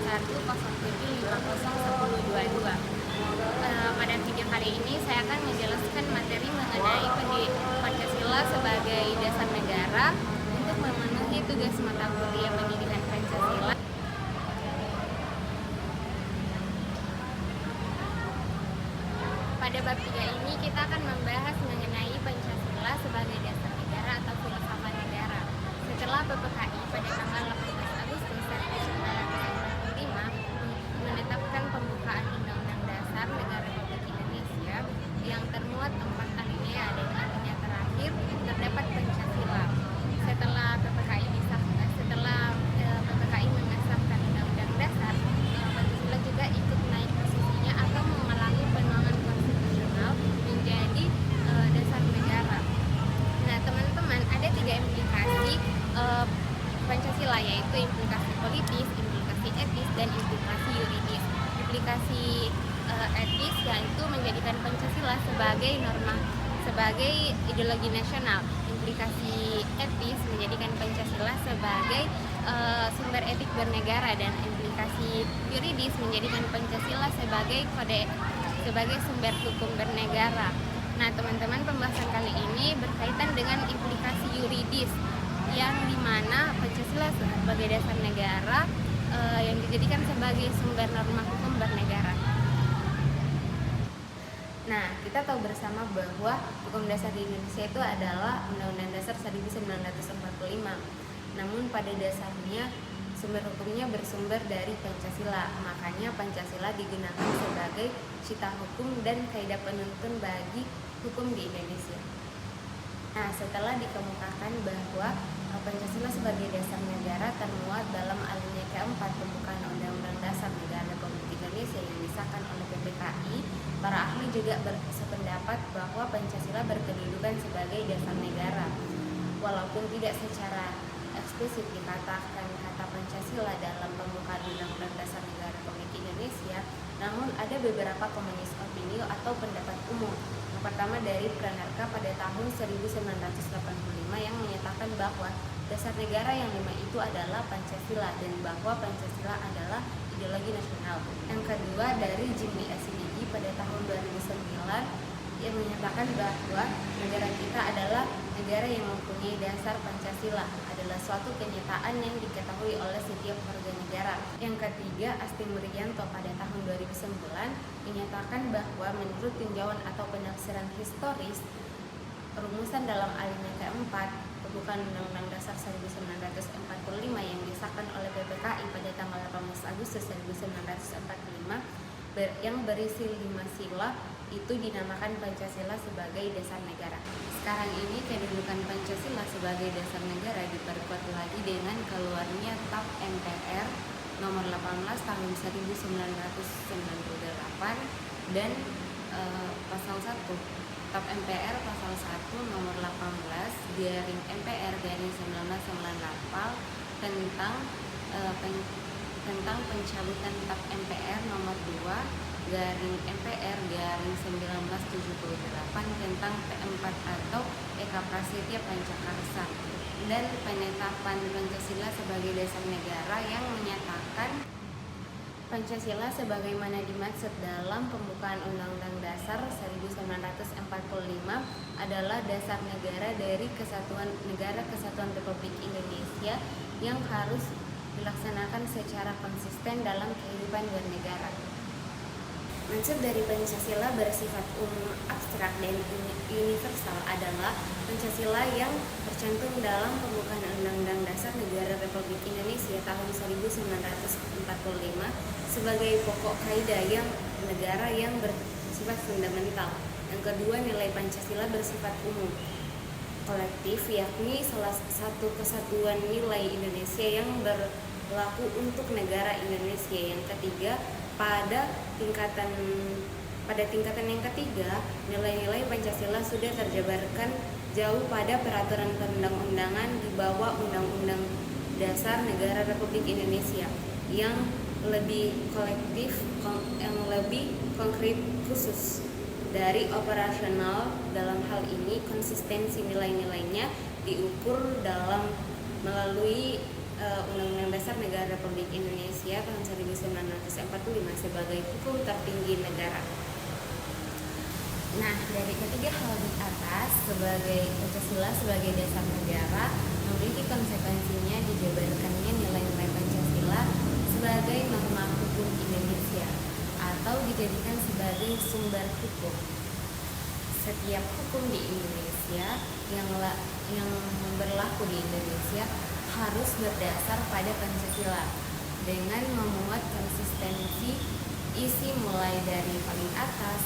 107501022. Pada video kali ini saya akan menjelaskan materi mengenai Pancasila sebagai dasar negara untuk memenuhi tugas mata kuliah pendidikan Pancasila. Pada bab 3 ini kita akan membahas mengenai Pancasila sebagai dasar negara atau filsafat negara. Setelah PPKI pada tanggal 18 Agustus 1945 menetapkan pembukaan Undang-Undang Dasar Negara Republik Indonesia yang termuat 4 alinea dan alinea terakhir terdapat Pancasila. Setelah PPKI mengesahkan Undang-Undang Dasar, Pancasila juga ikut naik posisinya atau mengalami penuangan konstitusional menjadi dasar negara. Nah, teman-teman, ada 3 implikasi Pancasila, yaitu implikasi politis, implikasi etis, dan implikasi yuridis. Implikasi etis yaitu menjadikan Pancasila sebagai norma, sebagai ideologi nasional. Implikasi etis menjadikan Pancasila sebagai sumber etik bernegara, dan implikasi yuridis menjadikan Pancasila sebagai sumber hukum bernegara. Nah, teman-teman, pembahasan kali ini berkaitan dengan implikasi yuridis, yang dimana Pancasila sebagai dasar negara yang dijadikan sebagai sumber norma hukum bernegara. Nah, kita tahu bersama bahwa hukum dasar di Indonesia itu adalah Undang-Undang Dasar 1945. Namun pada dasarnya sumber hukumnya bersumber dari Pancasila. Makanya Pancasila digunakan sebagai cita hukum dan kaidah penuntun bagi hukum di Indonesia. Nah, setelah dikemukakan bahwa Pancasila sebagai dasar negara termuat dalam alinea keempat pembukaan Undang-Undang Dasar Negara Republik Indonesia yang disahkan oleh PPKI, para ahli juga bersependapat bahwa Pancasila berkedudukan sebagai dasar negara. Walaupun tidak secara eksplisit dikatakan kata Pancasila dalam pembukaan Undang-Undang Dasar Negara Republik Indonesia, namun ada beberapa komunis opini atau pendapat umum. Yang pertama dari Pranarka pada tahun 1985 yang menyatakan bahwa dasar negara yang 5 itu adalah Pancasila dan bahwa Pancasila adalah ideologi nasional. Yang kedua dari Jimmy Asidigi pada tahun 2009 yang menyatakan bahwa negara kita adalah negara yang mempunyai dasar Pancasila, adalah suatu kenyataan yang diketahui oleh setiap warga negara. Yang ketiga, Asti Muryanto pada tahun 2009 menyatakan bahwa menurut tinjauan atau penafsiran historis rumusan dalam alinea keempat pembukaan Undang-Undang Dasar 1945 yang disahkan oleh PPKI pada tanggal 18 Agustus 1945 yang berisi 5 sila itu dinamakan Pancasila sebagai dasar negara. Sekarang ini kedudukan Pancasila sebagai dasar negara diperkuat lagi dengan keluarnya TAP MPR nomor 18 tahun 1998 dan pasal 1 TAP MPR pasal 1 nomor 18 garing MPR garing 1998 tentang pencabutan TAP MPR nomor 2 garing MPR garing 1978 tentang P4 atau Eka Prasetya Pancakarsa, dan penetapan Pancasila sebagai dasar negara yang menyatakan Pancasila sebagaimana dimaksud dalam pembukaan Undang-Undang Dasar 1945 adalah dasar negara dari Negara Kesatuan Republik Indonesia yang harus dilaksanakan secara konsisten dalam kehidupan bernegara. Maksud dari Pancasila bersifat umum, abstrak, dan universal adalah Pancasila yang tercantum dalam pembukaan Undang-Undang Dasar Negara Republik Indonesia tahun 1945 sebagai pokok kaidah yang negara yang bersifat fundamental. Yang kedua, nilai Pancasila bersifat umum, kolektif, yakni salah satu kesatuan nilai Indonesia yang berlaku untuk negara Indonesia. Yang ketiga, pada tingkatan yang ketiga, nilai-nilai Pancasila sudah terjabarkan jauh pada peraturan perundang-undangan di bawah Undang-Undang Dasar Negara Republik Indonesia yang lebih kolektif, yang lebih konkret khusus. Dari operasional dalam hal ini, konsistensi nilai-nilainya diukur melalui Undang-Undang Dasar Negara Republik Indonesia Indonesia tahun 1945 sebagai hukum tertinggi negara. Nah, dari ketiga hal di atas, sebagai Pancasila sebagai dasar negara memiliki konsekuensinya dijabarkannya nilai-nilai Pancasila sebagai norma hukum Indonesia atau dijadikan sebagai sumber hukum. Setiap hukum di Indonesia yang berlaku di Indonesia harus berdasar pada Pancasila dengan memuat konsistensi isi mulai dari paling atas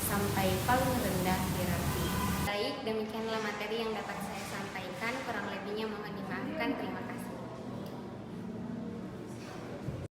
sampai paling rendah hierarki. Baik, demikianlah materi yang dapat saya sampaikan. Kurang lebihnya mohon dimaafkan. Terima kasih.